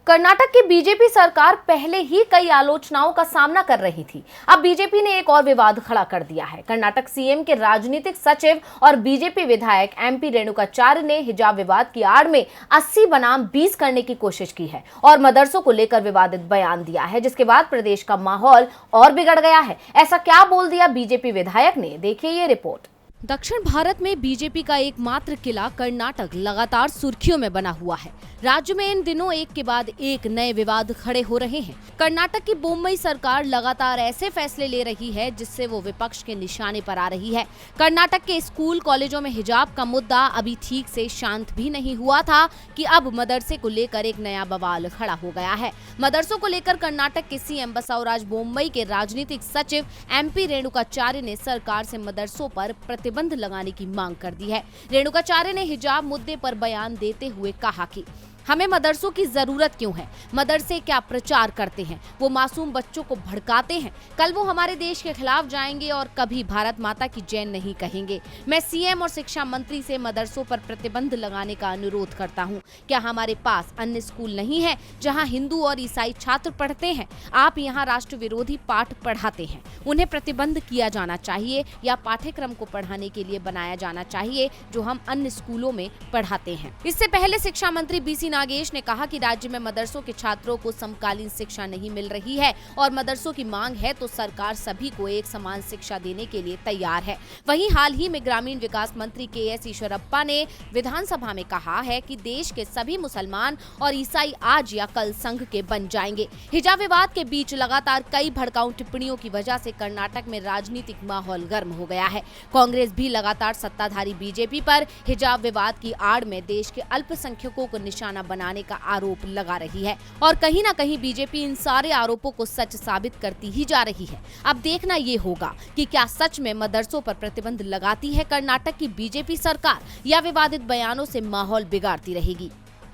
कर्नाटक की बीजेपी सरकार पहले ही कई आलोचनाओं का सामना कर रही थी। अब बीजेपी ने एक और विवाद खड़ा कर दिया है। कर्नाटक सीएम के राजनीतिक सचिव और बीजेपी विधायक एमपी रेणुकाचार्य ने हिजाब विवाद की आड़ में 80 बनाम 20 करने की कोशिश की है और मदरसों को लेकर विवादित बयान दिया है, जिसके बाद प्रदेश का माहौल और बिगड़ गया है। ऐसा क्या बोल दिया बीजेपी विधायक ने, देखिए ये रिपोर्ट। दक्षिण भारत में बीजेपी का एकमात्र किला कर्नाटक लगातार सुर्खियों में बना हुआ है। राज्य में इन दिनों एक के बाद एक नए विवाद खड़े हो रहे हैं। कर्नाटक की बोम्मई सरकार लगातार ऐसे फैसले ले रही है जिससे वो विपक्ष के निशाने पर आ रही है। कर्नाटक के स्कूल कॉलेजों में हिजाब का मुद्दा अभी ठीक से शांत भी नहीं हुआ था कि अब मदरसे को लेकर एक नया बवाल खड़ा हो गया है। मदरसों को लेकर कर्नाटक के सीएम बसवराज बोम्मई के राजनीतिक सचिव एमपी रेणुकाचार्य ने सरकार से मदरसों पर प्रतिबंध लगाने की मांग कर दी है। रेणुकाचार्य ने हिजाब मुद्दे पर बयान देते हुए कहा कि हमें मदरसों की जरूरत क्यों है? मदरसे क्या प्रचार करते हैं? वो मासूम बच्चों को भड़काते हैं। कल वो हमारे देश के खिलाफ जाएंगे और कभी भारत माता की जय नहीं कहेंगे। मैं सीएम और शिक्षा मंत्री से मदरसों पर प्रतिबंध लगाने का अनुरोध करता हूं। क्या हमारे पास अन्य स्कूल नहीं है जहां हिंदू और ईसाई छात्र पढ़ते हैं? आप यहां राष्ट्र विरोधी पाठ पढ़ाते हैं। उन्हें प्रतिबंध किया जाना चाहिए या पाठ्यक्रम को पढ़ाने के लिए बनाया जाना चाहिए जो हम अन्य स्कूलों में पढ़ाते हैं। इससे पहले शिक्षा मंत्री बीसी नागेश ने कहा कि राज्य में मदरसों के छात्रों को समकालीन शिक्षा नहीं मिल रही है और मदरसों की मांग है तो सरकार सभी को एक समान शिक्षा देने के लिए तैयार है। वहीं हाल ही में ग्रामीण विकास मंत्री के.एस. ईश्वरप्पा ने विधानसभा में कहा है कि देश के सभी मुसलमान और ईसाई आज या कल संघ के बन जाएंगे। हिजाब विवाद के बीच लगातार कई भड़काऊ टिप्पणियों की वजह से कर्नाटक में राजनीतिक माहौल गर्म हो गया है। कांग्रेस भी लगातार सत्ताधारी बीजेपी पर हिजाब विवाद की आड़ में देश के अल्पसंख्यकों को निशाना बनाने का आरोप लगा रही है और कहीं ना कहीं बीजेपी इन सारे आरोपों को सच साबित करती ही जा रही है। अब देखना ये होगा कि क्या सच में मदरसों पर प्रतिबंध लगाती है कर्नाटक की बीजेपी सरकार या विवादित बयानों से माहौल बिगाड़ती रहेगी।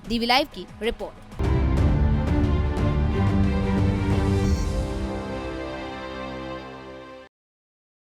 डीवी लाइव की रिपोर्ट।